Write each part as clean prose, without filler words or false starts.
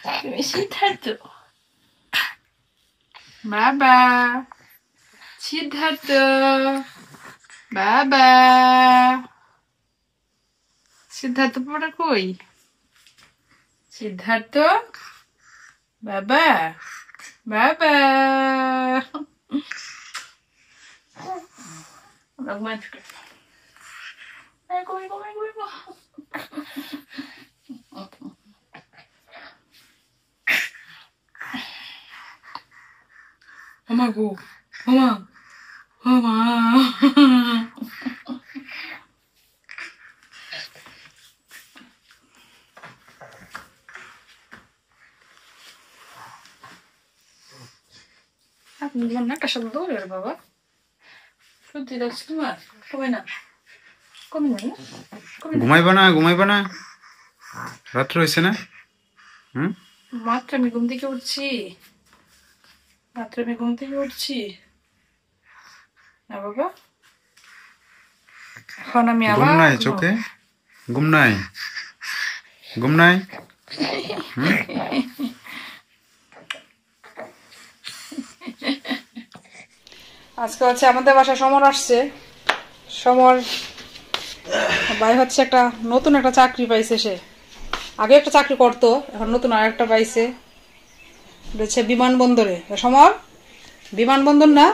তুমি সিদ্ধার্থ বাবা, সিদ্ধার্থ বাবা, সিদ্ধার্থ পড়া কই? সিদ্ধার্থ বাবা, বাবা Mama go, mama, mama. আপনি নাকটা সব দৌড়ে বাবা, সত্যি যাচ্ছি তোমার কমে না, কমে না, ঘুমাইবা না রাত্র হয়েছে না? মাত্র আমি ঘুম থেকে উঠছি, না বাবা, এখন আমি আবার ঘুম নাই চোখে, ঘুম নাই আজকে হচ্ছে আমাদের বাসায় সমর আসছে। সমর ভাই হচ্ছে একটা নতুন একটা চাকরি পাইছে। সে আগে একটা চাকরি করতো, এখন নতুন আর একটা পাইছে হচ্ছে বিমানবন্দরে। সমর বিমানবন্দর না,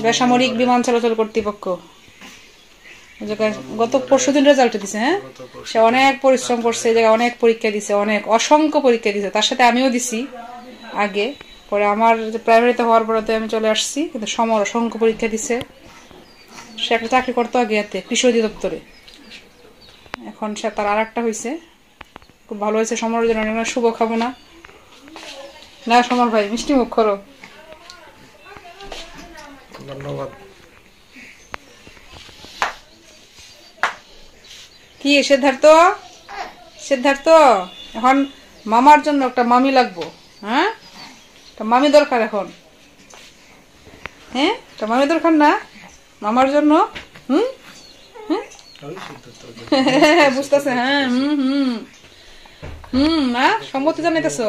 বেসামরিক বিমান চলাচল কর্তৃপক্ষ। গত পরশুদিন রেজাল্ট দিছে। হ্যাঁ, সে অনেক পরিশ্রম করছে, এই জায়গায় অনেক পরীক্ষা দিছে, অনেক অসংখ্য পরীক্ষা দিছে। তার সাথে আমিও দিছি আগে, পরে আমার প্রাইমারিতে হওয়ার পরে আমি চলে আসছি, কিন্তু সমর অসংখ্য পরীক্ষা দিছে। সে একটা চাকরি করতো আগে এতে কৃষি অধিদপ্তরে, এখন সে তার আর একটা হয়েছে। খুব ভালো হয়েছে সমরের জন্য, অনেক শুভ কামনা। না সমর ভাই মিষ্টি মুখ করো। ধন্যবাদ। কি সিদ্ধার্থ এখন মামার জন্য একটা মামি লাগবো। হ্যাঁ, একটা মামি দরকার এখন। হ্যাঁ, একটা মামি দরকার না মামার জন্য? বুঝতেছে? হ্যাঁ, না সম্মতি জানাইতেছ?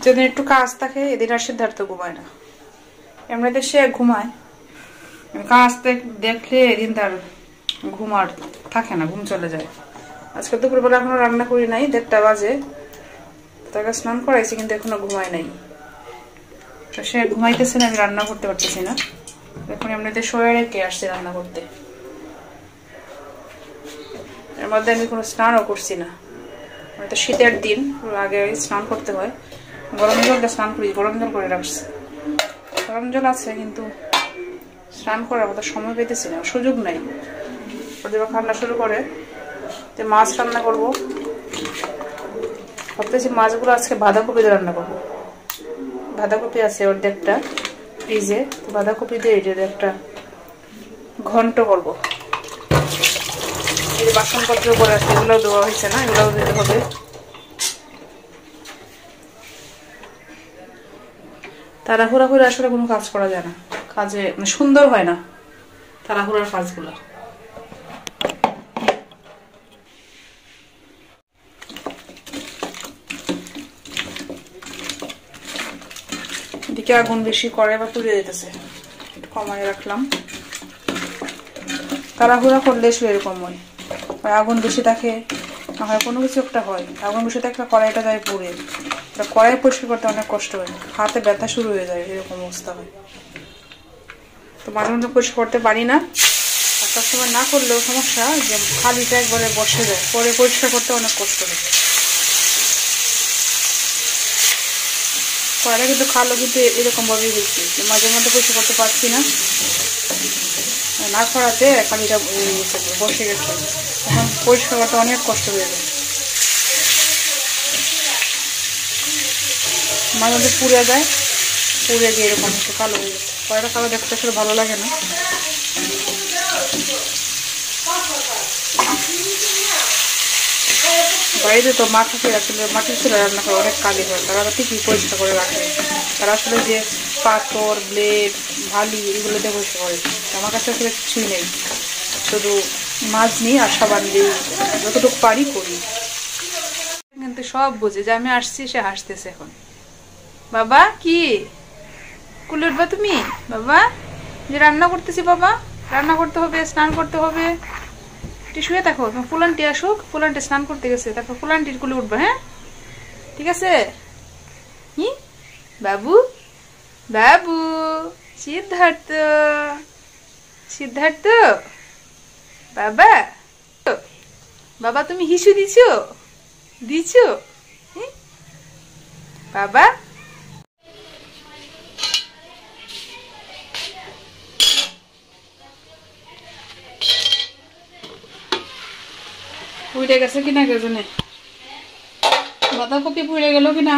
যেদিন একটু কাজ থাকে এদিন আর সিদ্ধার্থ ঘুমায় না। এমনিতে সে ঘুমায়, কাজ দেখলে এদিন তার ঘুম আর থাকে না, ঘুম চলে যায়। আজকে দুপুরবেলা এখনো রান্না করি নাই, 1:30 বাজে। তাকে স্নান করাইছি কিন্তু এখনো ঘুমায় নাই। তো সে ঘুমাইতেছে না, আমি রান্না করতে পারতেছি না। এখন এমনিতে শোয়ে রেখে আসছি রান্না করতে। এর মধ্যে আমি কোনো স্নানও করছি না। তো শীতের দিন আগে স্নান করতে হয়, গরম জল দিয়ে স্নান করি, গরম জল করে রাখছি। গরম জল আছে কিন্তু স্নান করার মতো সময় পেতেছি না, সুযোগ নাই। প্রতিবার রান্না শুরু করে তো মাছ রান্না করবো ভাবতেছি। মাছগুলো আজকে বাঁধাকপি দিয়ে রান্না করবো। বাঁধাকপি আছে অর্ধেকটা ফ্রিজে, বাঁধাকপি দিয়ে এটার একটা ঘন্ট করবো। এই যে বাসনপত্র করে আছে, এগুলো দেওয়া হয়েছে না, এগুলোও দিতে হবে। তাড়াহুড়া করে আসলে কোনো কাজ করা যায় না, কাজে সুন্দর হয় না তাড়াহুড়ার কাজগুলো। এদিকে আগুন বেশি করে বা পুড়ে যেতেছে, একটু কমায় রাখলাম। তাড়াহুড়া করলে শুধু এরকম হয়, আগুন বেশি থাকে না হয় কোনো কিছু একটা হয়। আগুন বেশি থাকলে কড়াইটা যায় পুড়ে, কড়াই পরিষ্কার করতে অনেক কষ্ট হয়, হাতে ব্যথা শুরু হয়ে যায়, এরকম অবস্থা হয়। তো মাঝে মধ্যে পরিষ্কার করতে পারি না। আর সবসময় না করলেও সমস্যা, যে খালিটা একবারে বসে যায়, পরে পরিষ্কার করতে অনেক কষ্ট হয়। কড়াইটা কিন্তু খালো কিন্তু এরকম ভাবেই হয়েছে, মাঝে মধ্যে পরিষ্কার করতে পারছি না, না করাতে খালিটা বসে গেছে, এখন পরিষ্কার করতে অনেক কষ্ট হয়ে যায়। মাঝে মধ্যে পুড়ে যায়, পুড়ে গিয়ে এরকম একটু কালো হয়ে গেছে। কড়াইটা কালো দেখতে আসলে ভালো লাগে না। বাইরে তো মা থাকে, আসলে মাটির চুলা রান্না করে অনেক কালি হয়, তারা ঠিকই পরিষ্কার করে রাখে। তারা আসলে যে পাথর, ব্লেড, ভালি এগুলো দিয়ে পরিষ্কার করে, আমার কাছে আসলে কিছুই নেই। শুধু মাছ নিই আর সাবান দিই, যতটুকু পারি করি। কিন্তু সব বুঝে যে আমি আসছি, সে হাসতেছে এখন। বাবা কি কুলে উঠবা তুমি? বাবা যে রান্না করতেছি, বাবা রান্না করতে হবে, স্নান করতে হবে, একটু শুয়ে থাকো। ফুলান্টি আসুক, ফুলান্টি স্নান করতে গেছে, তারপর ফুলান্টির কুলে উঠবা। হ্যাঁ ঠিক আছে। বাবু বাবু সিদ্ধার্থ, সিদ্ধার্থ বাবা, বাবা তুমি হিসু দিছো, দিছো বাবা? পুড়ে গেছে কিনা কে জানে, বাঁধাকপি পুড়ে গেল কিনা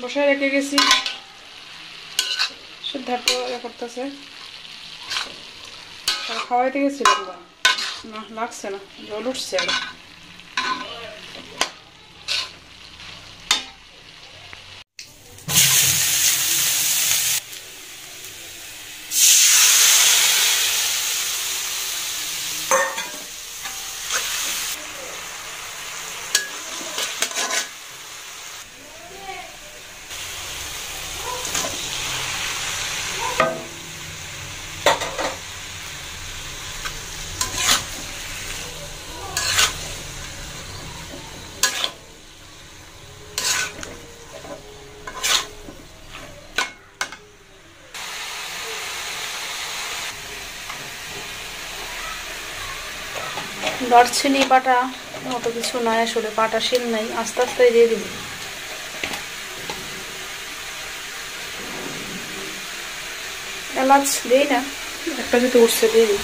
বসায় রেখে গেছি। সিদ্ধার্থ করতেছে, খাওয়াইতে গেছিলাম না, লাগছে না, জল উঠছে আর। দারচিনি বাটা অত কিছু নাই আসলে, বাটা শিল নাই, আস্তে আস্তে দিয়ে দিব। এলাচ দিই না, একটা যদি উঠছে দিয়ে দিই।